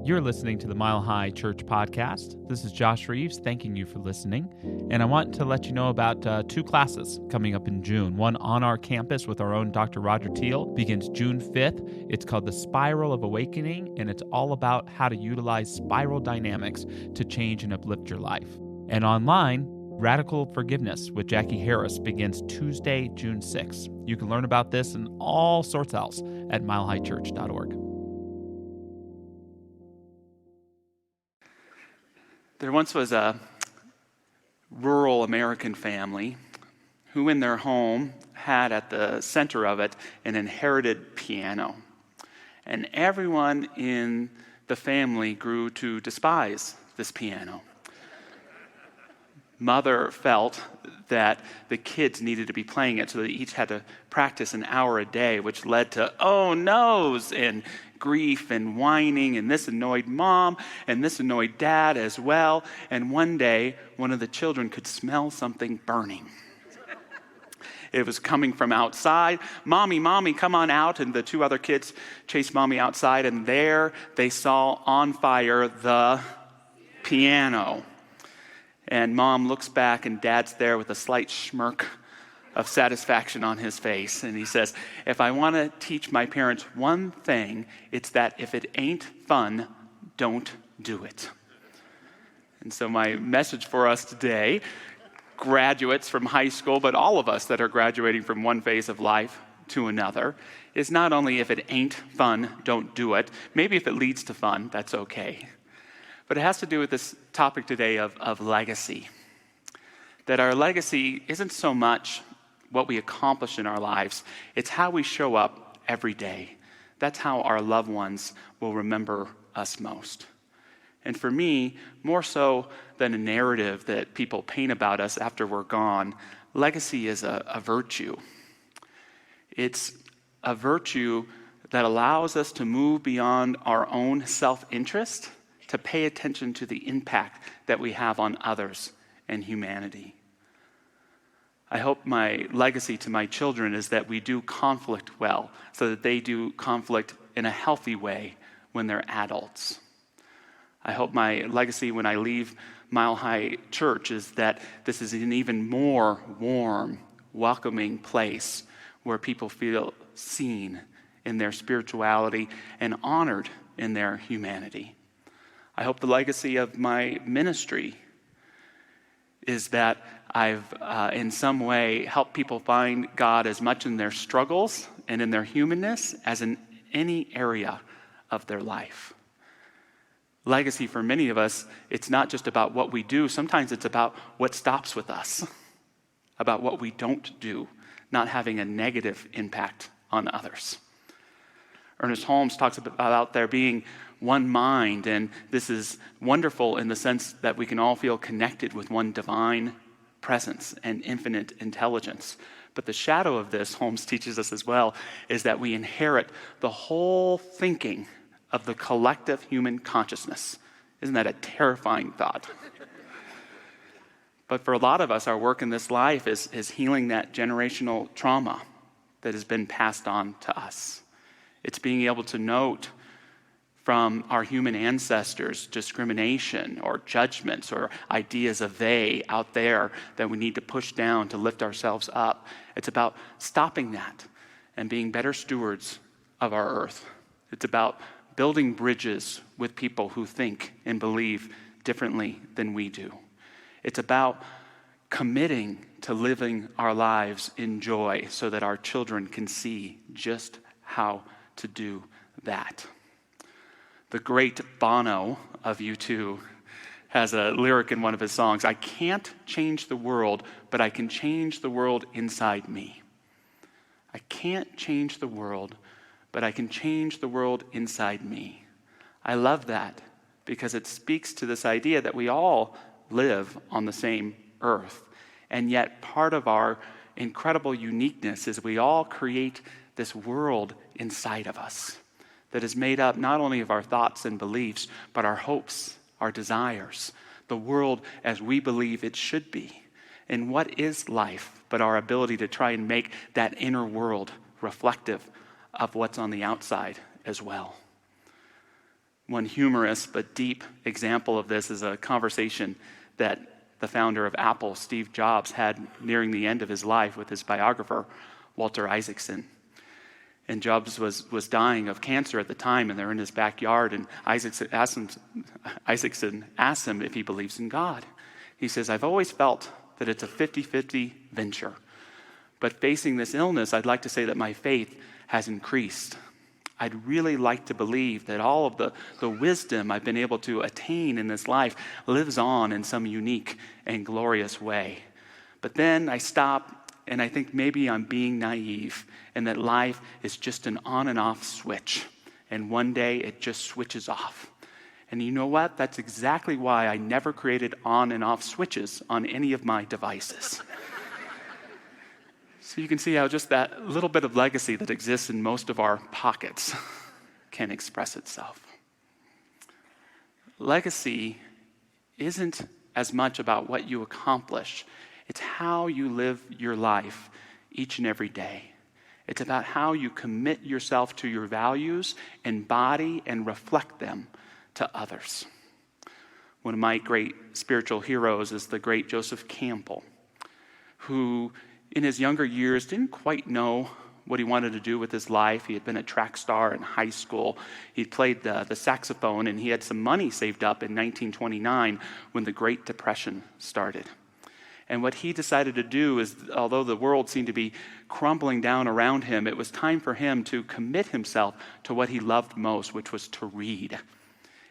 You're listening to the Mile High Church podcast. This is Josh Reeves, thanking you for listening. And I want to let you know about two classes coming up in June. One on our campus with our own Dr. Roger Teal begins June 5th. It's called The Spiral of Awakening, and it's all about how to utilize spiral dynamics to change and uplift your life. And online, Radical Forgiveness with Jackie Harris begins Tuesday, June 6th. You can learn about this and all sorts else at milehighchurch.org. There once was a rural American family who in their home had at the center of it an inherited piano. And everyone in the family grew to despise this piano. Mother felt that the kids needed to be playing it, so they each had to practice an hour a day, which led to oh no's and grief and whining, and this annoyed mom, and this annoyed dad as well. And one day, one of the children could smell something burning. It was coming from outside. Mommy, come on out. And the two other kids chased Mommy outside, and there they saw on fire the piano. And Mom looks back, and Dad's there with a slight smirk of satisfaction on his face. And he says, if I want to teach my parents one thing, it's that if it ain't fun, don't do it. And so my message for us today, graduates from high school, but all of us that are graduating from one phase of life to another, is not only if it ain't fun, don't do it. Maybe if it leads to fun, that's okay. But it has to do with this topic today of legacy. That our legacy isn't so much what we accomplish in our lives, it's how we show up every day. That's how our loved ones will remember us most. And for me, more so than a narrative that people paint about us after we're gone, legacy is a virtue. It's a virtue that allows us to move beyond our own self-interest to pay attention to the impact that we have on others and humanity. I hope my legacy to my children is that we do conflict well, so that they do conflict in a healthy way when they're adults. I hope my legacy when I leave Mile High Church is that this is an even more warm, welcoming place where people feel seen in their spirituality and honored in their humanity. I hope the legacy of my ministry is that I've in some way helped people find God as much in their struggles and in their humanness as in any area of their life. Legacy for many of us, it's not just about what we do. Sometimes it's about what stops with us, about what we don't do, not having a negative impact on others. Ernest Holmes talks about there being one mind, and this is wonderful in the sense that we can all feel connected with one divine presence and infinite intelligence. But the shadow of this, Holmes teaches us as well, is that we inherit the whole thinking of the collective human consciousness. Isn't that a terrifying thought? But for a lot of us, our work in this life is healing that generational trauma that has been passed on to us. It's being able to note from our human ancestors discrimination or judgments or ideas of they out there that we need to push down to lift ourselves up. It's about stopping that and being better stewards of our earth. It's about building bridges with people who think and believe differently than we do. It's about committing to living our lives in joy so that our children can see just how to do that. The great Bono of U2 has a lyric in one of his songs, I can't change the world, but I can change the world inside me. I can't change the world, but I can change the world inside me. I love that because it speaks to this idea that we all live on the same earth. And yet part of our incredible uniqueness is we all create this world inside of us that is made up not only of our thoughts and beliefs, but our hopes, our desires, the world as we believe it should be. And what is life but our ability to try and make that inner world reflective of what's on the outside as well? One humorous but deep example of this is a conversation that the founder of Apple, Steve Jobs, had nearing the end of his life with his biographer, Walter Isaacson. And Jobs was dying of cancer at the time, and they're in his backyard, and Isaacson asks him if he believes in God. He says, "I've always felt that it's a 50-50 venture. But facing this illness, I'd like to say that my faith has increased. I'd really like to believe that all of the wisdom I've been able to attain in this life lives on in some unique and glorious way. But then I stop and I think maybe I'm being naive and that life is just an on and off switch. And one day it just switches off. And you know what? That's exactly why I never created on and off switches on any of my devices." So you can see how just that little bit of legacy that exists in most of our pockets can express itself. Legacy isn't as much about what you accomplish. It's how you live your life each and every day. It's about how you commit yourself to your values, embody and reflect them to others. One of my great spiritual heroes is the great Joseph Campbell, who in his younger years didn't quite know what he wanted to do with his life. He had been a track star in high school. He played the saxophone, and he had some money saved up in 1929 when the Great Depression started. And what he decided to do is, although the world seemed to be crumbling down around him, it was time for him to commit himself to what he loved most, which was to read.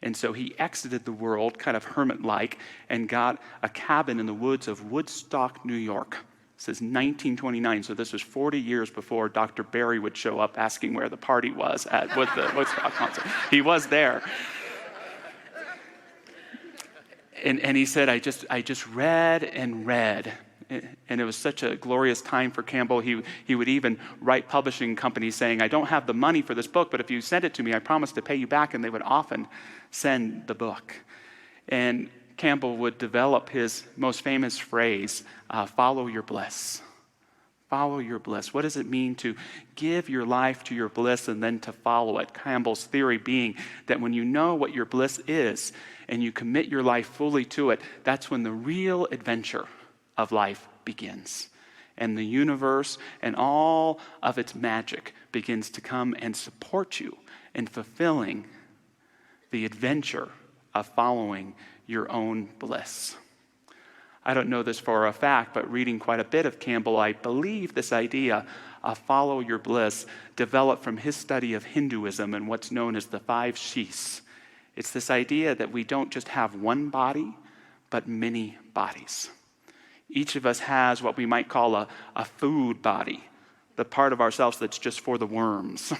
And so he exited the world, kind of hermit-like, and got a cabin in the woods of Woodstock, New York. It says 1929, so this was 40 years before Dr. Barry would show up asking where the party was at the Woodstock concert. He was there. And he said, I just read and read. And it was such a glorious time for Campbell. He would even write publishing companies saying, "I don't have the money for this book, but if you send it to me, I promise to pay you back." And they would often send the book. And Campbell would develop his most famous phrase, follow your bliss. Follow your bliss. What does it mean to give your life to your bliss and then to follow it? Campbell's theory being that when you know what your bliss is and you commit your life fully to it, that's when the real adventure of life begins. And the universe and all of its magic begins to come and support you in fulfilling the adventure of following your own bliss. I don't know this for a fact, but reading quite a bit of Campbell, I believe this idea of follow your bliss developed from his study of Hinduism and what's known as the 5 Shis. It's this idea that we don't just have one body, but many bodies. Each of us has what we might call a food body, the part of ourselves that's just for the worms.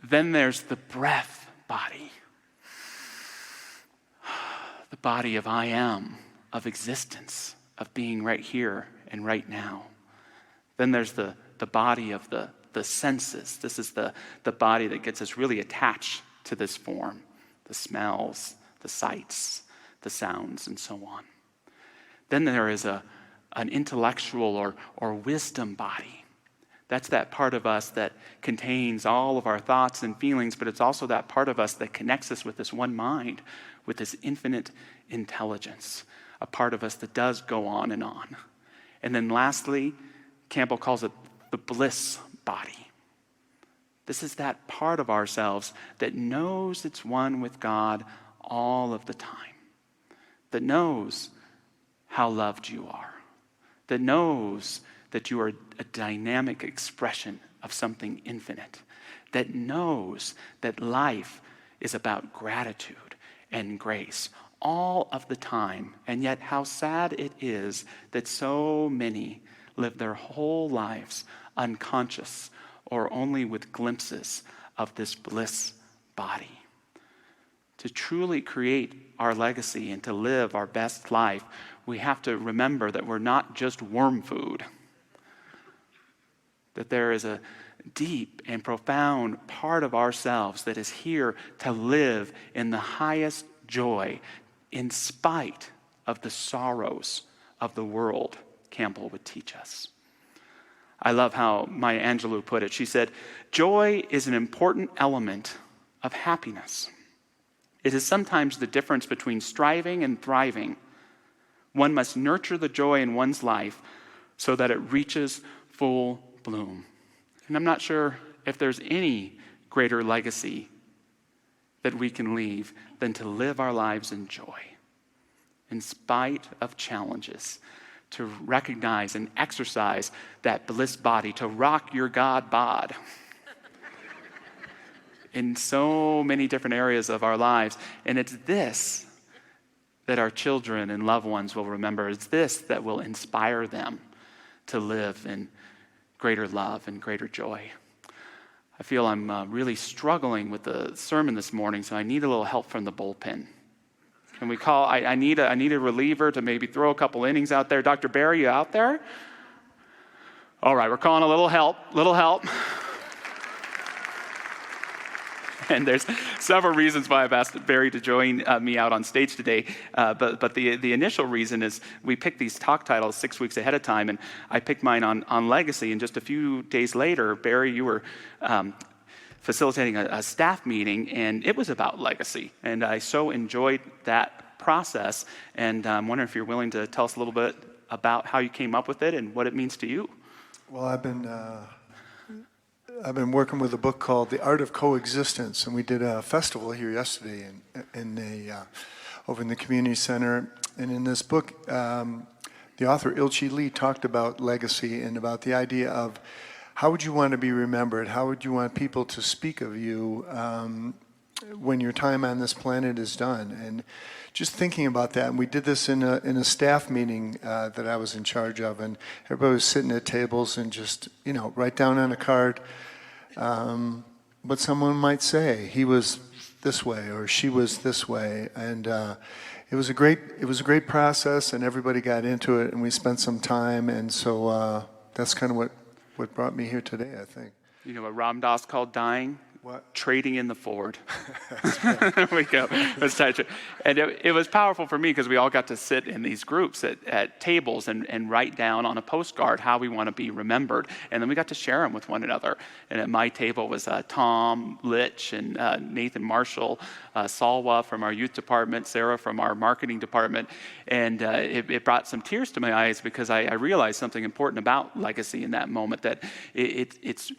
Then there's the breath body. The body of I am, of existence, of being right here and right now. Then there's the body of the senses. This is the body that gets us really attached to this form. The smells, the sights, the sounds, and so on. Then there is an intellectual or wisdom body. That's that part of us that contains all of our thoughts and feelings, but it's also that part of us that connects us with this one mind, with this infinite intelligence, a part of us that does go on and on. And then lastly, Campbell calls it the bliss body. This is that part of ourselves that knows it's one with God all of the time, that knows how loved you are, that knows that you are a dynamic expression of something infinite, that knows that life is about gratitude and grace all of the time. And yet how sad it is that so many live their whole lives unconscious or only with glimpses of this bliss body. To truly create our legacy and to live our best life, we have to remember that we're not just worm food, that there is a deep and profound part of ourselves that is here to live in the highest joy in spite of the sorrows of the world, Campbell would teach us. I love how Maya Angelou put it. She said, "Joy is an important element of happiness. It is sometimes the difference between striving and thriving. One must nurture the joy in one's life so that it reaches full bloom. And I'm not sure if there's any greater legacy that we can leave than to live our lives in joy, in spite of challenges, to recognize and exercise that bliss body, to rock your God bod in so many different areas of our lives. And it's this that our children and loved ones will remember. It's this that will inspire them to live in greater love and greater joy. I feel I'm really struggling with the sermon this morning, so I need a little help from the bullpen. Can we call? I need a reliever to maybe throw a couple innings out there. Dr. Barry, you out there? All right, we're calling a little help. And there's several reasons why I've asked Barry to join me out on stage today. But the initial reason is we picked these talk titles 6 weeks ahead of time, and I picked mine on legacy. And just a few days later, Barry, you were facilitating a staff meeting, and it was about legacy. And I so enjoyed that process. And I'm wondering if you're willing to tell us a little bit about how you came up with it and what it means to you. Well, I've been working with a book called The Art of Coexistence, and we did a festival here yesterday over in the community center. And in this book, the author Ilchi Lee talked about legacy and about the idea of how would you want to be remembered? How would you want people to speak of you when your time on this planet is done? And just thinking about that, and we did this in a staff meeting that I was in charge of, and everybody was sitting at tables and just, write down on a card what someone might say. He was this way, or she was this way, and it was a great process, and everybody got into it, and we spent some time, and so that's kind of what brought me here today, I think. You know what Ram Dass called dying? What? Trading in the Ford. There we go. And it was powerful for me because we all got to sit in these groups at tables and write down on a postcard how we want to be remembered. And then we got to share them with one another. And at my table was Tom Litch and Nathan Marshall, Salwa from our youth department, Sarah from our marketing department. And it brought some tears to my eyes because I realized something important about legacy in that moment, that it's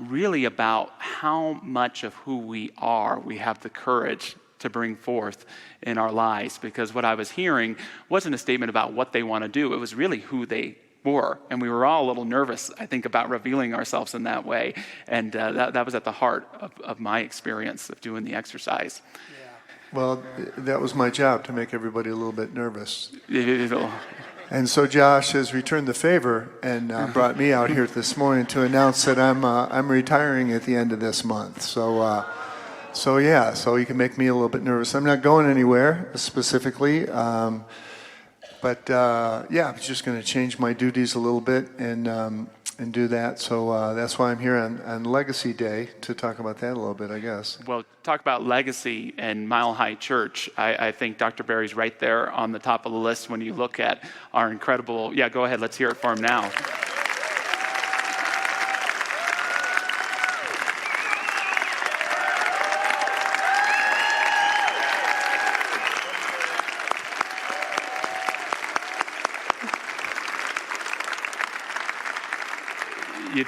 really about how much of who we are we have the courage to bring forth in our lives. Because what I was hearing wasn't a statement about what they want to do. It was really who they were. And we were all a little nervous, I think, about revealing ourselves in that way. And that was at the heart of my experience of doing the exercise. Yeah. Well, that was my job, to make everybody a little bit nervous. And so Josh has returned the favor and brought me out here this morning to announce that I'm retiring at the end of this month. So you can make me a little bit nervous. I'm not going anywhere specifically, but I'm just going to change my duties a little bit and do that. So that's why I'm here on Legacy Day, to talk about that a little bit, I guess. Well, talk about legacy and Mile High Church. I think Dr. Barry's right there on the top of the list when you look at our incredible, go ahead, let's hear it for him now.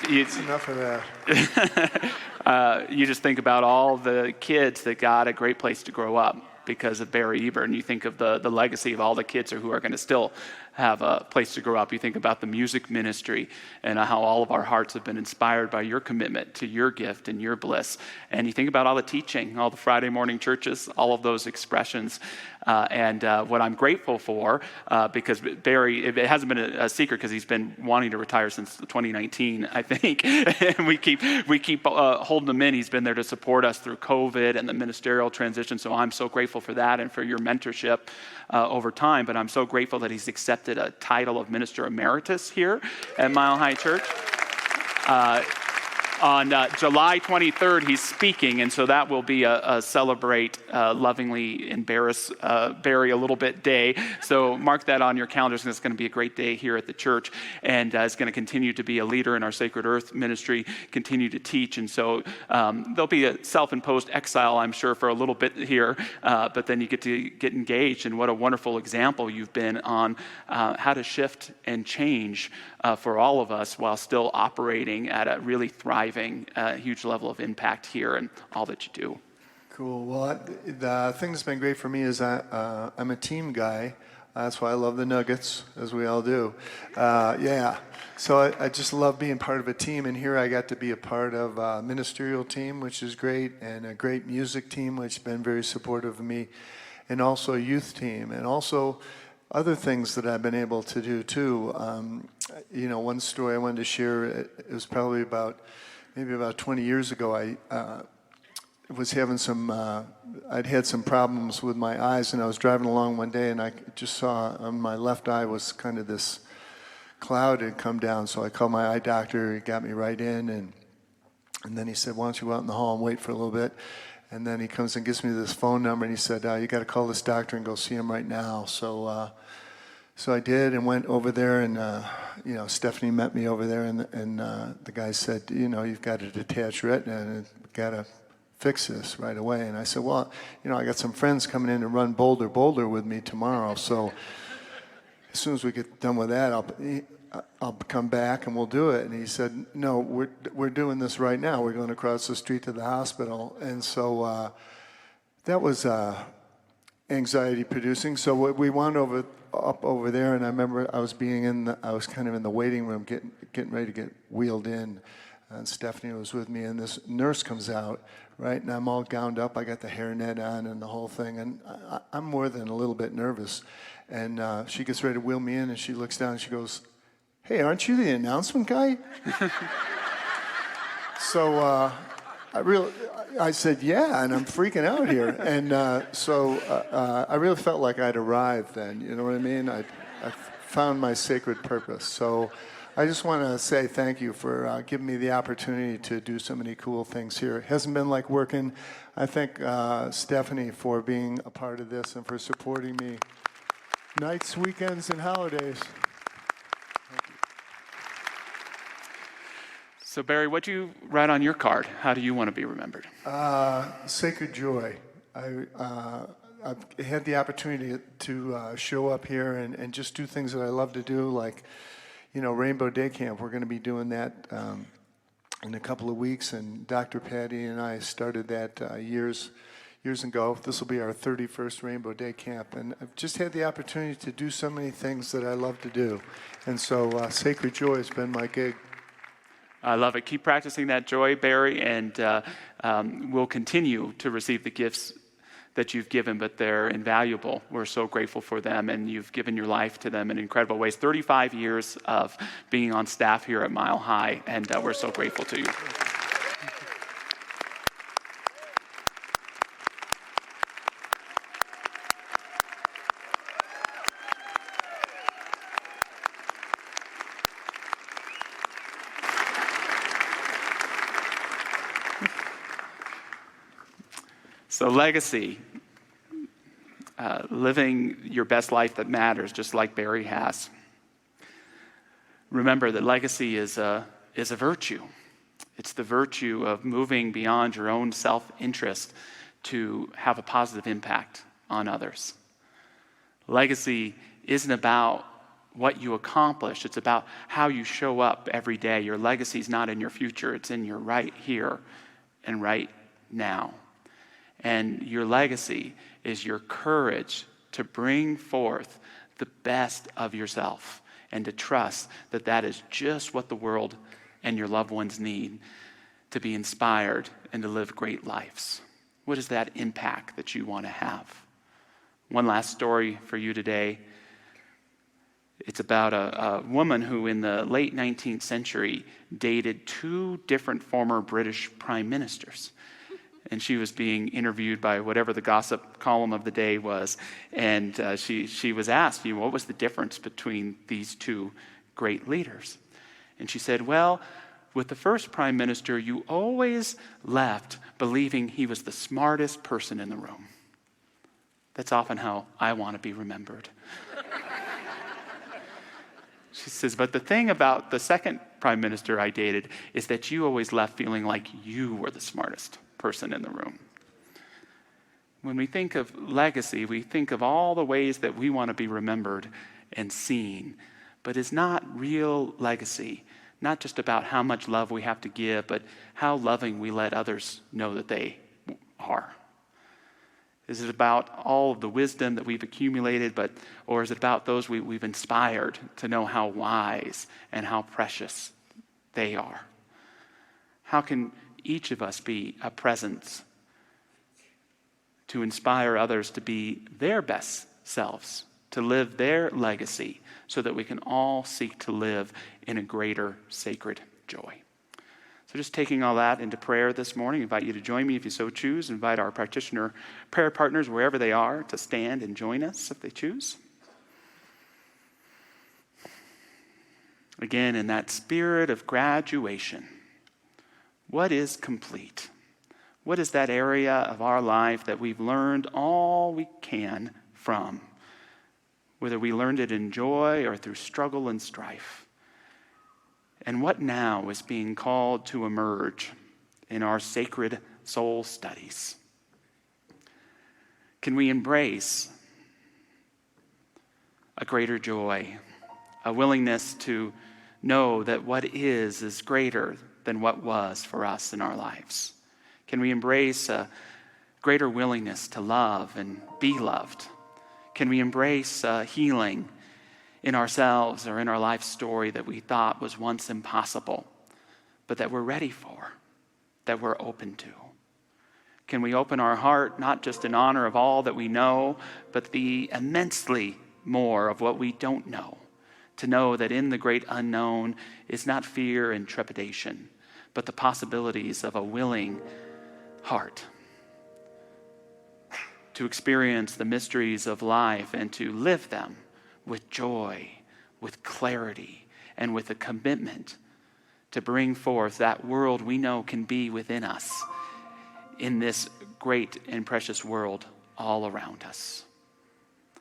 It's enough of that. You just think about all the kids that got a great place to grow up because of Barry Eber, and you think of the legacy of all the kids who are going to still have a place to grow up. You think about the music ministry and how all of our hearts have been inspired by your commitment to your gift and your bliss. And you think about all the teaching, all the Friday morning churches, all of those expressions. And what I'm grateful for, because Barry, it hasn't been a secret because he's been wanting to retire since 2019, I think. And we keep holding him in. He's been there to support us through COVID and the ministerial transition. So I'm so grateful for that and for your mentorship over time. But I'm so grateful that he's accepted a title of Minister Emeritus here at Mile High Church. On July 23rd, he's speaking, and so that will be a celebrate, lovingly embarrass Barry a little bit day. So mark that on your calendars, and it's going to be a great day here at the church, and it's going to continue to be a leader in our Sacred Earth ministry, continue to teach, and so there'll be a self-imposed exile, I'm sure, for a little bit here, but then you get to get engaged, and what a wonderful example you've been on how to shift and change for all of us while still operating at a really thriving, huge level of impact here and all that you do. Cool. Well, the thing that's been great for me is I'm a team guy. That's why I love the Nuggets, as we all do. Yeah. So I just love being part of a team, and here I got to be a part of a ministerial team, which is great, and a great music team, which has been very supportive of me, and also a youth team, and also other things that I've been able to do too. One story I wanted to share, it was probably about 20 years ago. I was having I'd had some problems with my eyes, and I was driving along one day, and I just saw on my left eye was kind of this cloud had come down. So I called my eye doctor. He got me right in, and then he said, "Why don't you go out in the hall and wait for a little bit?" And then he comes and gives me this phone number, and he said, "You got to call this doctor and go see him right now." So I did, and went over there, and Stephanie met me over there, and the guy said, "You've got a detached retina, and got to fix this right away." And I said, "Well, I got some friends coming in to run Boulder with me tomorrow, so as soon as we get done with that, I'll come back and we'll do it." And he said, "No, we're doing this right now. We're going across the street to the hospital." And so that was anxiety producing. So we wound up over there, and I remember I was kind of in the waiting room getting ready to get wheeled in, and Stephanie was with me, and this nurse comes out, right, and I'm all gowned up. I got the hairnet on and the whole thing, and I'm more than a little bit nervous. And she gets ready to wheel me in, and she looks down and she goes, "Hey, aren't you the announcement guy?" So I said, "Yeah," and I'm freaking out here. And so I really felt like I'd arrived then, you know what I mean? I found my sacred purpose. So I just want to say thank you for giving me the opportunity to do so many cool things here. It hasn't been like working. I thank Stephanie for being a part of this and for supporting me nights, weekends, and holidays. So Barry, what do you write on your card? How do you want to be remembered? Sacred joy. I've had the opportunity to show up here and just do things that I love to do, like, Rainbow Day Camp. We're going to be doing that in a couple of weeks, and Dr. Patty and I started that years ago. This will be our 31st Rainbow Day Camp, and I've just had the opportunity to do so many things that I love to do, and so Sacred Joy has been my gig. I love it. Keep practicing that joy, Barry, and we'll continue to receive the gifts that you've given, but they're invaluable. We're so grateful for them, and you've given your life to them in incredible ways. 35 years of being on staff here at Mile High, and we're so grateful to you. So legacy, living your best life that matters, just like Barry has. Remember that legacy is a virtue. It's the virtue of moving beyond your own self-interest to have a positive impact on others. Legacy isn't about what you accomplish. It's about how you show up every day. Your legacy is not in your future. It's in your right here and right now. And your legacy is your courage to bring forth the best of yourself and to trust that that is just what the world and your loved ones need to be inspired and to live great lives. What is that impact that you want to have? One last story for you today. It's about a woman who in the late 19th century dated two different former British prime ministers. And she was being interviewed by whatever the gossip column of the day was. And she was asked, what was the difference between these two great leaders? And she said, well, With the first prime minister, you always left believing he was the smartest person in the room. That's often how I want to be remembered. She says, but the thing about the second prime minister I dated is that you always left feeling like you were the smartest person in the room. When we think of legacy, we think of all the ways that we want to be remembered and seen. But it's not real legacy, not just about how much love we have to give, but how loving we let others know that they are. Is it about all of the wisdom that we've accumulated, or is it about those we've inspired to know how wise and how precious they are? How can each of us be a presence to inspire others to be their best selves, to live their legacy, so that we can all seek to live in a greater sacred joy? So just taking all that into prayer this morning, I invite you to join me if you so choose. Invite our practitioner prayer partners, wherever they are, to stand and join us if they choose. Again, in that spirit of graduation, what is complete? What is that area of our life that we've learned all we can from? Whether we learned it in joy or through struggle and strife. And what now is being called to emerge in our sacred soul studies? Can we embrace a greater joy, a willingness to know that what is greater than what was for us in our lives? Can we embrace a greater willingness to love and be loved? Can we embrace healing in ourselves or in our life story that we thought was once impossible, but that we're ready for, that we're open to? Can we open our heart, not just in honor of all that we know, but the immensely more of what we don't know, to know that in the great unknown is not fear and trepidation, but the possibilities of a willing heart to experience the mysteries of life and to live them with joy, with clarity, and with a commitment to bring forth that world we know can be within us in this great and precious world all around us.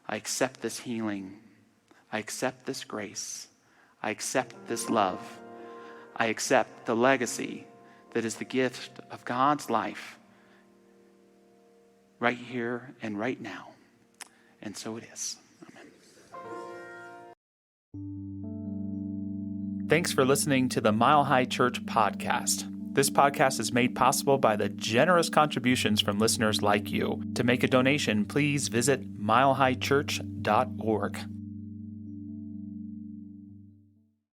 I accept this healing. I accept this grace. I accept this love. I accept the legacy that is the gift of God's life right here and right now. And so it is. Thanks for listening to the Mile High Church podcast. This podcast is made possible by the generous contributions from listeners like you. To make a donation, please visit milehighchurch.org.